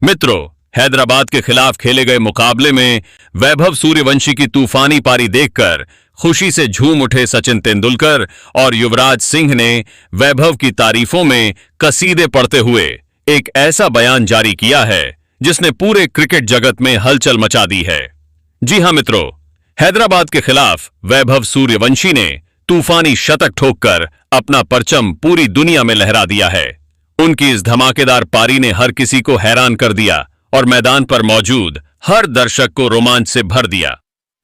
मित्रों, हैदराबाद के खिलाफ खेले गए मुकाबले में वैभव सूर्यवंशी की तूफानी पारी देखकर खुशी से झूम उठे सचिन तेंदुलकर और युवराज सिंह ने वैभव की तारीफों में कसीदे पढ़ते हुए एक ऐसा बयान जारी किया है जिसने पूरे क्रिकेट जगत में हलचल मचा दी है। जी हां मित्रों, हैदराबाद के खिलाफ वैभव सूर्यवंशी ने तूफानी शतक ठोककर अपना परचम पूरी दुनिया में लहरा दिया है। उनकी इस धमाकेदार पारी ने हर किसी को हैरान कर दिया और मैदान पर मौजूद हर दर्शक को रोमांच से भर दिया।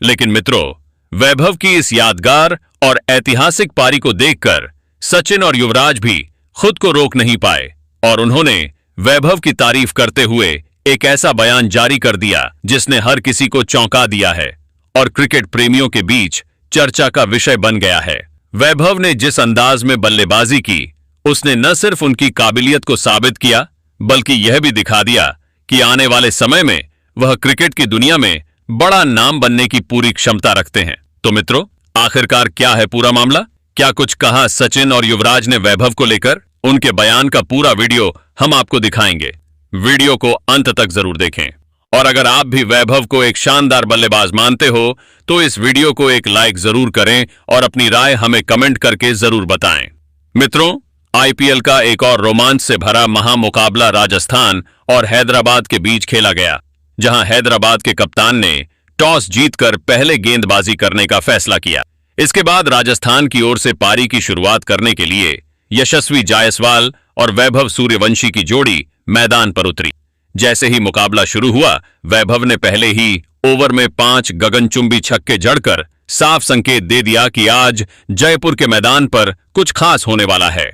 लेकिन मित्रों, वैभव की इस यादगार और ऐतिहासिक पारी को देखकर सचिन और युवराज भी खुद को रोक नहीं पाए और उन्होंने वैभव की तारीफ करते हुए एक ऐसा बयान जारी कर दिया जिसने हर किसी को चौंका दिया है और क्रिकेट प्रेमियों के बीच चर्चा का विषय बन गया है। वैभव ने जिस अंदाज में बल्लेबाजी की, उसने न सिर्फ उनकी काबिलियत को साबित किया बल्कि यह भी दिखा दिया कि आने वाले समय में वह क्रिकेट की दुनिया में बड़ा नाम बनने की पूरी क्षमता रखते हैं। तो मित्रों, आखिरकार क्या है पूरा मामला? क्या कुछ कहा सचिन और युवराज ने वैभव को लेकर? उनके बयान का पूरा वीडियो हम आपको दिखाएंगे। वीडियो को अंत तक जरूर देखें और अगर आप भी वैभव को एक शानदार बल्लेबाज मानते हो तो इस वीडियो को एक लाइक जरूर करें और अपनी राय हमें कमेंट करके जरूर बताएं। मित्रों, आईपीएल का एक और रोमांच से भरा महामुकाबला राजस्थान और हैदराबाद के बीच खेला गया, जहां हैदराबाद के कप्तान ने टॉस जीतकर पहले गेंदबाजी करने का फैसला किया। इसके बाद राजस्थान की ओर से पारी की शुरुआत करने के लिए यशस्वी जायसवाल और वैभव सूर्यवंशी की जोड़ी मैदान पर उतरी। जैसे ही मुकाबला शुरू हुआ, वैभव ने पहले ही ओवर में 5 गगनचुंबी छक्के जड़कर साफ संकेत दे दिया कि आज जयपुर के मैदान पर कुछ खास होने वाला है।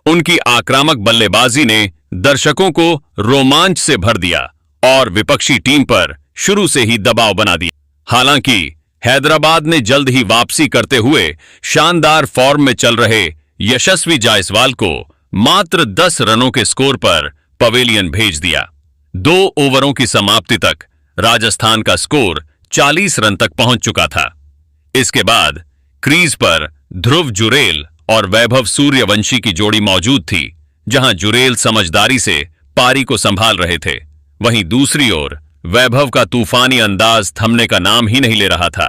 उनकी आक्रामक बल्लेबाजी ने दर्शकों को रोमांच से भर दिया और विपक्षी टीम पर शुरू से ही दबाव बना दिया। हालांकि हैदराबाद ने जल्द ही वापसी करते हुए शानदार फॉर्म में चल रहे यशस्वी जायसवाल को मात्र 10 रनों के स्कोर पर पवेलियन भेज दिया। 2 ओवरों की समाप्ति तक राजस्थान का स्कोर 40 रन तक पहुंच चुका था। इसके बाद क्रीज पर ध्रुव जुरेल और वैभव सूर्यवंशी की जोड़ी मौजूद थी, जहां जुरेल समझदारी से पारी को संभाल रहे थे। वहीं दूसरी ओर वैभव का तूफानी अंदाज थमने का नाम ही नहीं ले रहा था।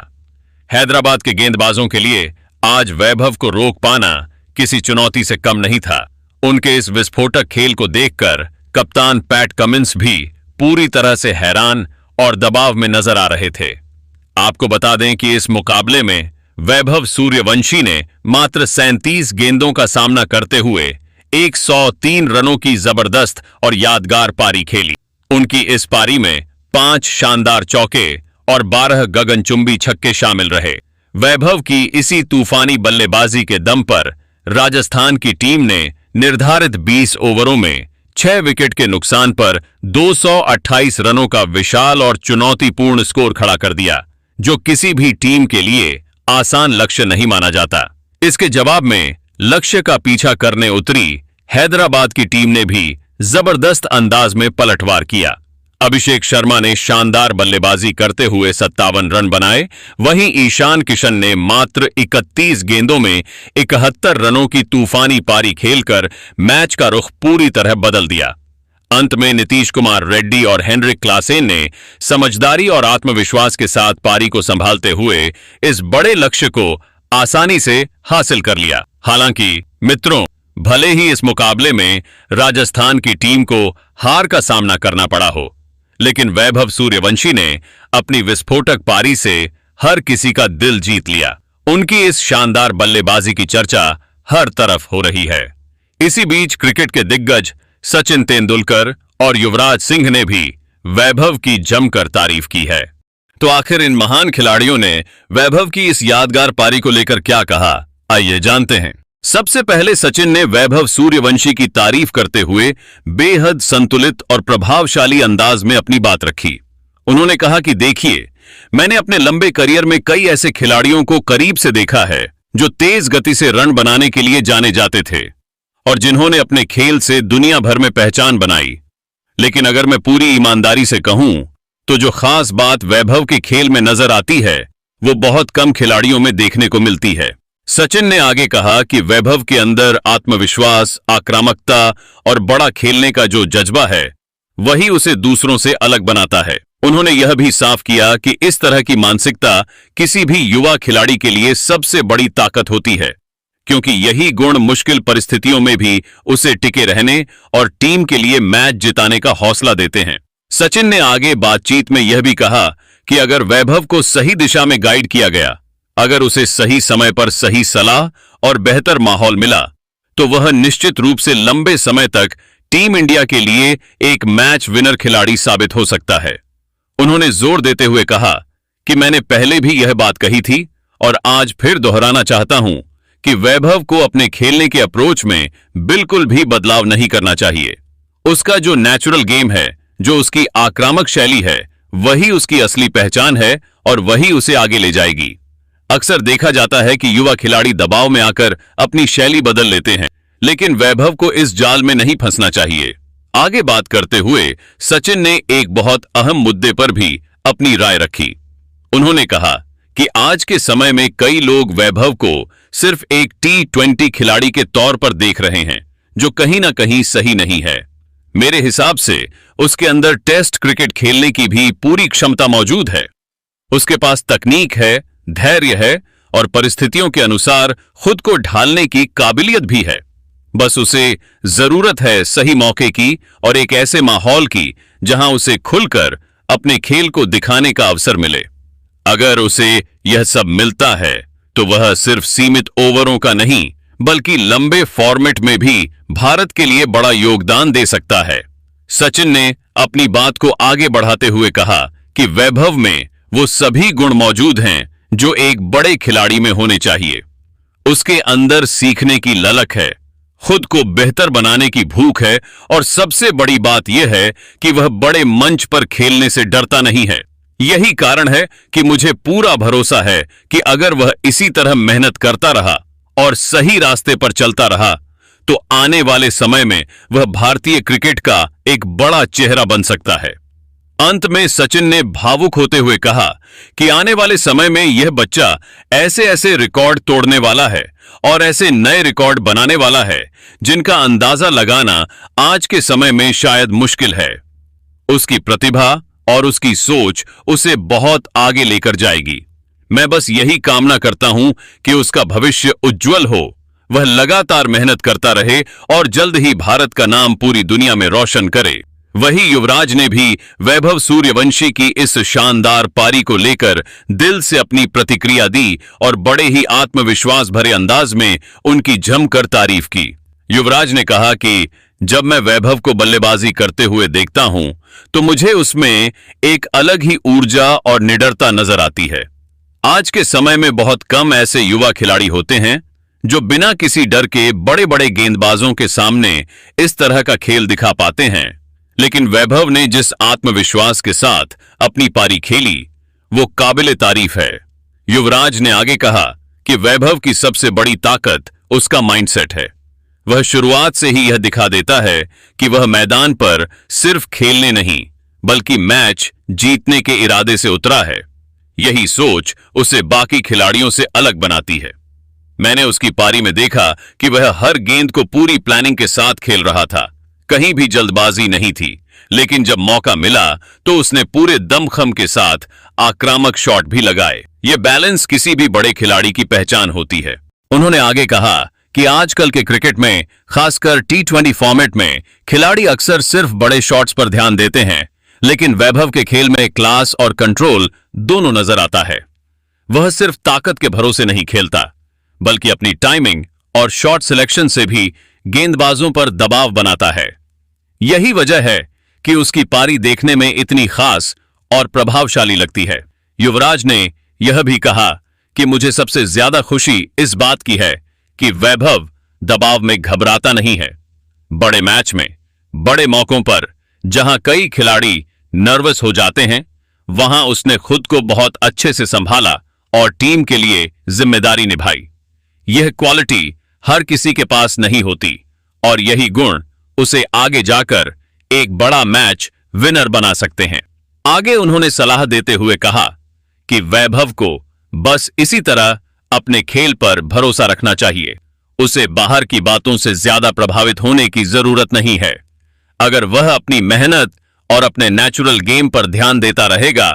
हैदराबाद के गेंदबाजों के लिए आज वैभव को रोक पाना किसी चुनौती से कम नहीं था। उनके इस विस्फोटक खेल को देखकर कप्तान पैट कमिंस भी पूरी तरह से हैरान और दबाव में नजर आ रहे थे। आपको बता दें कि इस मुकाबले में वैभव सूर्यवंशी ने मात्र 37 गेंदों का सामना करते हुए 103 रनों की जबरदस्त और यादगार पारी खेली। उनकी इस पारी में 5 शानदार चौके और 12 गगनचुंबी छक्के शामिल रहे। वैभव की इसी तूफानी बल्लेबाजी के दम पर राजस्थान की टीम ने निर्धारित 20 ओवरों में 6 विकेट के नुकसान पर 228 रनों का विशाल और चुनौतीपूर्ण स्कोर खड़ा कर दिया, जो किसी भी टीम के लिए आसान लक्ष्य नहीं माना जाता। इसके जवाब में लक्ष्य का पीछा करने उतरी हैदराबाद की टीम ने भी जबरदस्त अंदाज में पलटवार किया। अभिषेक शर्मा ने शानदार बल्लेबाजी करते हुए 57 रन बनाए, वहीं ईशान किशन ने मात्र 31 गेंदों में 71 रनों की तूफानी पारी खेलकर मैच का रुख पूरी तरह बदल दिया। अंत में नीतीश कुमार रेड्डी और हेनरिक क्लासेन ने समझदारी और आत्मविश्वास के साथ पारी को संभालते हुए इस बड़े लक्ष्य को आसानी से हासिल कर लिया। हालांकि मित्रों, भले ही इस मुकाबले में राजस्थान की टीम को हार का सामना करना पड़ा हो, लेकिन वैभव सूर्यवंशी ने अपनी विस्फोटक पारी से हर किसी का दिल जीत लिया। उनकी इस शानदार बल्लेबाजी की चर्चा हर तरफ हो रही है। इसी बीच क्रिकेट के दिग्गज सचिन तेंदुलकर और युवराज सिंह ने भी वैभव की जमकर तारीफ की है। तो आखिर इन महान खिलाड़ियों ने वैभव की इस यादगार पारी को लेकर क्या कहा, आइए जानते हैं। सबसे पहले सचिन ने वैभव सूर्यवंशी की तारीफ करते हुए बेहद संतुलित और प्रभावशाली अंदाज में अपनी बात रखी। उन्होंने कहा कि देखिए, मैंने अपने लंबे करियर में कई ऐसे खिलाड़ियों को करीब से देखा है जो तेज गति से रन बनाने के लिए जाने जाते थे और जिन्होंने अपने खेल से दुनिया भर में पहचान बनाई। लेकिन अगर मैं पूरी ईमानदारी से कहूं तो जो खास बात वैभव के खेल में नजर आती है वो बहुत कम खिलाड़ियों में देखने को मिलती है। सचिन ने आगे कहा कि वैभव के अंदर आत्मविश्वास, आक्रामकता और बड़ा खेलने का जो जज्बा है वही उसे दूसरों से अलग बनाता है। उन्होंने यह भी साफ किया कि इस तरह की मानसिकता किसी भी युवा खिलाड़ी के लिए सबसे बड़ी ताकत होती है, क्योंकि यही गुण मुश्किल परिस्थितियों में भी उसे टिके रहने और टीम के लिए मैच जिताने का हौसला देते हैं। सचिन ने आगे बातचीत में यह भी कहा कि अगर वैभव को सही दिशा में गाइड किया गया, अगर उसे सही समय पर सही सलाह और बेहतर माहौल मिला, तो वह निश्चित रूप से लंबे समय तक टीम इंडिया के लिए एक मैच विनर खिलाड़ी साबित हो सकता है। उन्होंने जोर देते हुए कहा कि मैंने पहले भी यह बात कही थी और आज फिर दोहराना चाहता हूं कि वैभव को अपने खेलने के अप्रोच में बिल्कुल भी बदलाव नहीं करना चाहिए। उसका जो नेचुरल गेम है, जो उसकी आक्रामक शैली है, वही उसकी असली पहचान है और वही उसे आगे ले जाएगी। अक्सर देखा जाता है कि युवा खिलाड़ी दबाव में आकर अपनी शैली बदल लेते हैं, लेकिन वैभव को इस जाल में नहीं फंसना चाहिए। आगे बात करते हुए सचिन ने एक बहुत अहम मुद्दे पर भी अपनी राय रखी। उन्होंने कहा कि आज के समय में कई लोग वैभव को सिर्फ एक T20 खिलाड़ी के तौर पर देख रहे हैं, जो कहीं ना कहीं सही नहीं है। मेरे हिसाब से उसके अंदर टेस्ट क्रिकेट खेलने की भी पूरी क्षमता मौजूद है। उसके पास तकनीक है, धैर्य है और परिस्थितियों के अनुसार खुद को ढालने की काबिलियत भी है। बस उसे जरूरत है सही मौके की और एक ऐसे माहौल की जहां उसे खुलकर अपने खेल को दिखाने का अवसर मिले। अगर उसे यह सब मिलता है तो वह सिर्फ सीमित ओवरों का नहीं, बल्कि लंबे फॉर्मेट में भी भारत के लिए बड़ा योगदान दे सकता है। सचिन ने अपनी बात को आगे बढ़ाते हुए कहा कि वैभव में वो सभी गुण मौजूद हैं जो एक बड़े खिलाड़ी में होने चाहिए। उसके अंदर सीखने की ललक है, खुद को बेहतर बनाने की भूख है और सबसे बड़ी बात यह है कि वह बड़े मंच पर खेलने से डरता नहीं है। यही कारण है कि मुझे पूरा भरोसा है कि अगर वह इसी तरह मेहनत करता रहा और सही रास्ते पर चलता रहा, तो आने वाले समय में वह भारतीय क्रिकेट का एक बड़ा चेहरा बन सकता है। अंत में सचिन ने भावुक होते हुए कहा कि आने वाले समय में यह बच्चा ऐसे ऐसे रिकॉर्ड तोड़ने वाला है और ऐसे नए रिकॉर्ड बनाने वाला है जिनका अंदाजा लगाना आज के समय में शायद मुश्किल है। उसकी प्रतिभा और उसकी सोच उसे बहुत आगे लेकर जाएगी। मैं बस यही कामना करता हूं कि उसका भविष्य उज्जवल हो, वह लगातार मेहनत करता रहे और जल्द ही भारत का नाम पूरी दुनिया में रोशन करे। वही युवराज ने भी वैभव सूर्यवंशी की इस शानदार पारी को लेकर दिल से अपनी प्रतिक्रिया दी और बड़े ही आत्मविश्वास भरे अंदाज में उनकी जमकर तारीफ की। युवराज ने कहा कि जब मैं वैभव को बल्लेबाजी करते हुए देखता हूं तो मुझे उसमें एक अलग ही ऊर्जा और निडरता नजर आती है। आज के समय में बहुत कम ऐसे युवा खिलाड़ी होते हैं जो बिना किसी डर के बड़े बड़े गेंदबाजों के सामने इस तरह का खेल दिखा पाते हैं, लेकिन वैभव ने जिस आत्मविश्वास के साथ अपनी पारी खेली वो काबिले तारीफ है। युवराज ने आगे कहा कि वैभव की सबसे बड़ी ताकत उसका माइंडसेट है। वह शुरुआत से ही यह दिखा देता है कि वह मैदान पर सिर्फ खेलने नहीं बल्कि मैच जीतने के इरादे से उतरा है। यही सोच उसे बाकी खिलाड़ियों से अलग बनाती है। मैंने उसकी पारी में देखा कि वह हर गेंद को पूरी प्लानिंग के साथ खेल रहा था, कहीं भी जल्दबाजी नहीं थी, लेकिन जब मौका मिला तो उसने पूरे दमखम के साथ आक्रामक शॉट भी लगाए। यह बैलेंस किसी भी बड़े खिलाड़ी की पहचान होती है। उन्होंने आगे कहा कि आजकल के क्रिकेट में, खासकर T20 फॉर्मेट में, खिलाड़ी अक्सर सिर्फ बड़े शॉट्स पर ध्यान देते हैं, लेकिन वैभव के खेल में क्लास और कंट्रोल दोनों नजर आता है। वह सिर्फ ताकत के भरोसे नहीं खेलता, बल्कि अपनी टाइमिंग और शॉट सिलेक्शन से भी गेंदबाजों पर दबाव बनाता है। यही वजह है कि उसकी पारी देखने में इतनी खास और प्रभावशाली लगती है। युवराज ने यह भी कहा कि मुझे सबसे ज्यादा खुशी इस बात की है कि वैभव दबाव में घबराता नहीं है। बड़े मैच में, बड़े मौकों पर जहां कई खिलाड़ी नर्वस हो जाते हैं, वहां उसने खुद को बहुत अच्छे से संभाला और टीम के लिए जिम्मेदारी निभाई। यह क्वालिटी हर किसी के पास नहीं होती और यही गुण उसे आगे जाकर एक बड़ा मैच विनर बना सकते हैं। आगे उन्होंने सलाह देते हुए कहा कि वैभव को बस इसी तरह अपने खेल पर भरोसा रखना चाहिए। उसे बाहर की बातों से ज्यादा प्रभावित होने की जरूरत नहीं है। अगर वह अपनी मेहनत और अपने नेचुरल गेम पर ध्यान देता रहेगा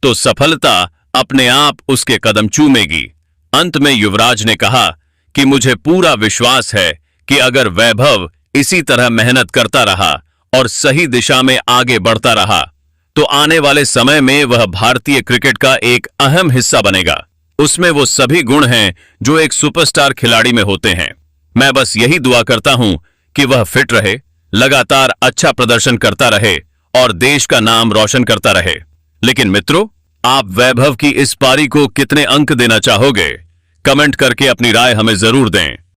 तो सफलता अपने आप उसके कदम चूमेगी। अंत में युवराज ने कहा कि मुझे पूरा विश्वास है कि अगर वैभव इसी तरह मेहनत करता रहा और सही दिशा में आगे बढ़ता रहा तो आने वाले समय में वह भारतीय क्रिकेट का एक अहम हिस्सा बनेगा। उसमें वो सभी गुण हैं जो एक सुपरस्टार खिलाड़ी में होते हैं। मैं बस यही दुआ करता हूं कि वह फिट रहे, लगातार अच्छा प्रदर्शन करता रहे और देश का नाम रोशन करता रहे। लेकिन मित्रों, आप वैभव की इस पारी को कितने अंक देना चाहोगे? कमेंट करके अपनी राय हमें जरूर दें।